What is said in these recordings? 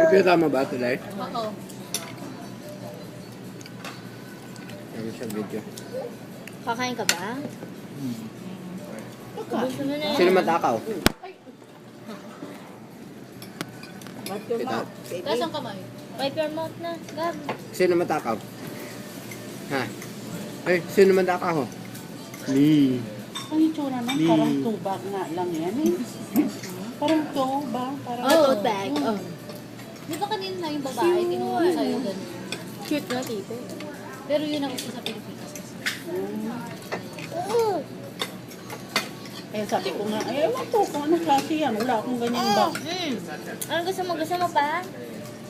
Pipita mo ba tulay? Oo. Ano siya video? Kakain ka ba? Gusto mo na yan. Sino matakaw? Pita. Taas ang kamay. Wipe your mouth na. Gab. Sino matakaw? Ha? Ay, sino matakaw? Ni. Ang itsura nun, parang tubag nga lang yan eh. Parang tubag, parang... Oh, tote bag. Oh. Di ba kanina na yung babae, kinuha ko sa'yo ganun. Cute na, tito. Pero yun ang uso sa Pilipinas kasi. Kaya sabi ko nga, ay, ewan ko kung anong klase yan. Wala akong ganyan ba? Anong gusto mo? Gusto mo pa?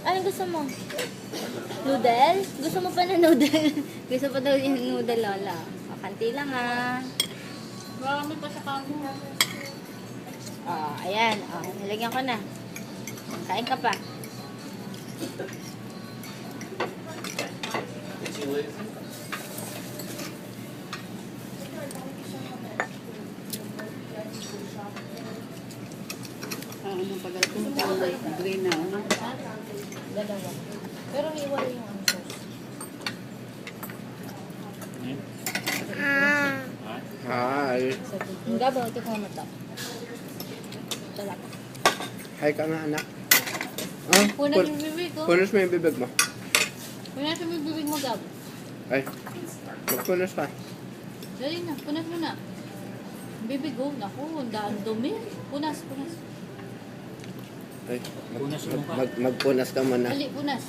Anong gusto mo? Noodle? Gusto mo pa na noodle? Gusto pa daw yung noodle, Lola. O, kanti lang ah. Marami pa sa kamo. Oh, ayan. Oh, nilagyan ko na. Kain ka pa. Anong pagdating ko, green na, ano? Dalawa. Pero iwala yung ang sauce. Hi. Gabo, ito ko naman ito. Talak. Hi ka nga anak. Ah, Punan yung bibig ko. punas mo yung bibig mo. Punan yung bibig mo, Gab. Ay, magpunas ka. Dali na, punas mo na. Bibig ko, naku, ang daan dumi. Punas. Ay, magpunas ka muna. Dali, punas.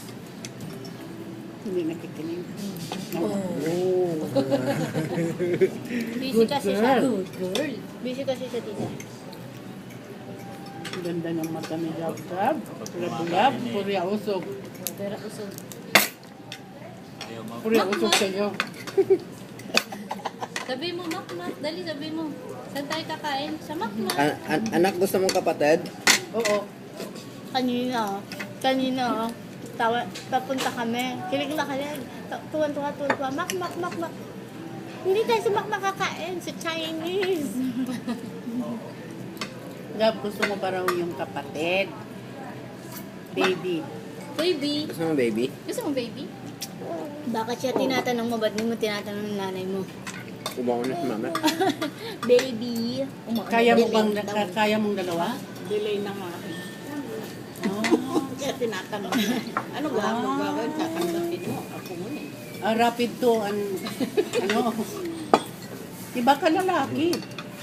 Hindi nakikinig. Oh. Busy kasi siya. Good girl. Busy kasi siya, tita. Ang ganda ng mata ni Gab-Gab. Bulab-bulab, purya usok. Pero usog. Purya usok sa'yo. Sabi mo, Mak. Dali, sabi mo. Saan tayo kakain? Sa Mak. Anak, gusto mong kapatid? Oo. Kanina, papunta kami. Kilig na kalig. Tuwan-tuwa. Mak. Hindi tayo sa Mak makakain. Sa Chinese. Gab, gusto mo pa raw yung kapatid. Baby. Baby. Gusto mo baby? Gusto mo, baby? Bakit siya tinatanong mo? Ba't di mo tinatanong ng nanay mo? Kumawa na si mama. Baby. Kaya mong dalawa? Delay na nga. Oh. Kaya tinatanong niya, ano ba ang magagawin? Tatanggapin mo. Ako mo eh. Rapid to, ano? Iba ka lalaki.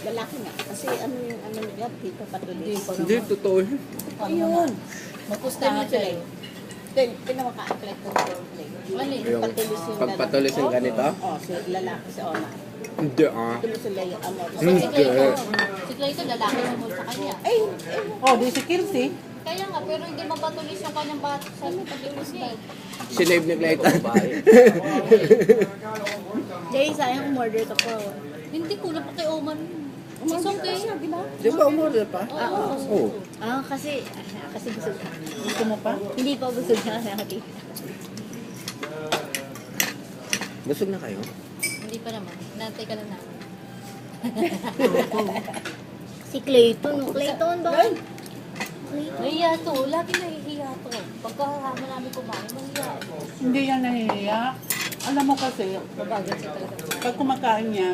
Lalaki nga. Kasi ano yung ano nila, dito patuloy. Hindi, totoo yun. Ayun. Mapustahan Sila sila. eh. Pinamaka-apply ko ng play. Yung Patulis yung pagpatulis yung ganito? Oo, si lalaki sa Oma. Hindi ah. Tuloy sila yung amor. Si Clayton, lalaki sa mall sa kanya. Ay, Oh, di si Kirsi. Kaya nga, pero hindi mapatulis yung kanyang bata sa pagkilos niya eh. Sinave ni Clayton. Jay, sayang umorder ka po. Hindi ko lang pa kay Oman. It's okay. Di ba umorder pa? Oo. Kasi busog ka. Gusto mo pa? Hindi pa busog na nakakita. Busog na kayo? Hindi pa naman. Nantay ka lang namin. Si Clayton, no? Clayton ba? Nahiya to. Lagi nahihiya to. Pagkakama namin kumain, nahiya. Hindi yan nahihiya. Alam mo kasi, Babagal siya talaga. pag kumakain niya,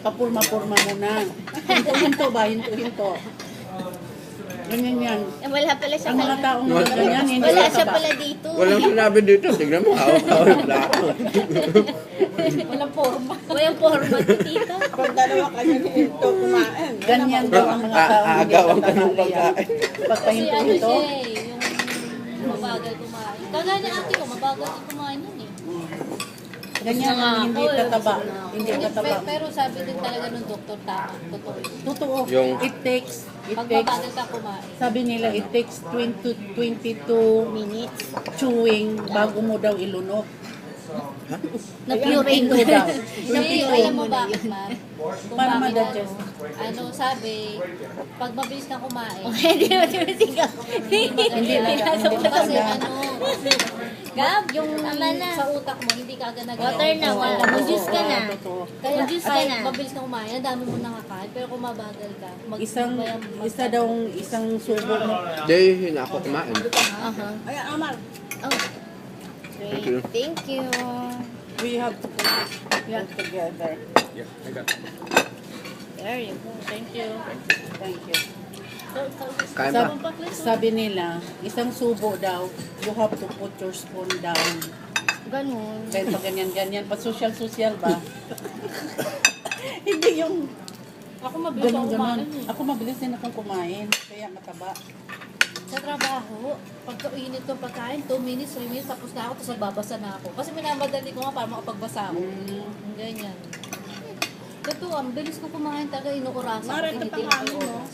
kapurma-purma muna. Hinto ba? Hinto. Ganyan yan. Wala pala siya. Ang mga taong mga ganyan, hindi Wala ka siya ba? pala dito. Walang sinabi dito. Tignan mo, hawak-hawak yung plato. Walang forma. Walang format to, tita. pag dalawa kayo ni Ito kumain. Ganyan daw ang mga taong hindi Aagawan ka ng nahihiya. pagkain. Kasi ano Pagpahinto-hinto. siya eh, yung mabagal kumain. Kagaya ni ate ko, mabagal din kumain yun eh. Ganyan ang hindi tataba. Hindi tataba. Pero sabi din talaga ng doktor, tama. Totoo yun. Totoo. Yung- It takes, Pag mabagal ka kumain. sabi nila, it takes 20 to 22 Minutes. chewing bago mo daw ilunok. Na-puree Hinto daw. Hindi, Na-puree alam mo mo na bakit, yun. ma'am? Kung Para bakit, ma-digest. ano, sabi, pag mabilis kang kumain, Hindi mo sigaw. Hindi na. kasi ano, Gab, yung tama na. sa utak mo, hindi ka agad Water na, water. Mag-juice ka na. Totoo. Kaya Mag-juice ka kahit na. mabilis ka kumain, ang dami mo nakakain. Pero kung mabagal ka, Isang subo mo. Hindi na ako kumain. Aha. Ay, Amal. Oh. Thank you. Great. Thank you. We have to put this all together. There you go. Thank you. Thank you. Kain pa. Sabi nila, isang subo daw, you have to put your spoon down. Ganun. Dahil pag ganyan-ganyan, pa social-social ba? Hindi yung Ako mabilis ako ganun-ganun. kumain eh. Ako mabilis din akong kumain, kaya mataba. Sa trabaho, pagka init ko pagkain, 2 minutes, 3 minutes, tapos na ako, tapos nagbabasa na ako. Kasi minamadali ko nga para makapagbasa ako. Ganyan. Totoo, ang bilis ko kumain talaga, inuurasan. Mara, ito Tinitin pang ko kanin mo. oras.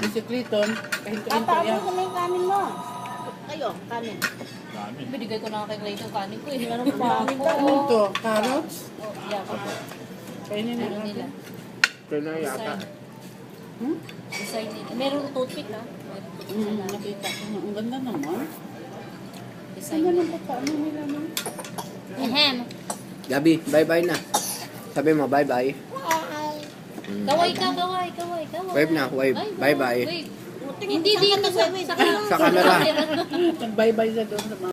Si Clayton, kahinto-hinto Papa, yan. mo na yung kanin mo. Kayo, kanin. Binigay ko na kay Clay yung kanin ko eh. Meron pa ako. Ano to? Carrots? Oh, yeah, Kainin Meron nila. nila. Ito na yata. Hmm? Design nila. Meron toothpick ha. Meron Nakita ko. Ang ganda naman. design Ang nila. ganda pa. Ano nila no? Ahem. Gabi, bye-bye na. Sabi mo, bye-bye. Kaway ka, kaway, kaway, kaway. Wave na, wave. Bye-bye. Wave. Hindi dito sa Sa camera. Nag-bye-bye sa doon sa mga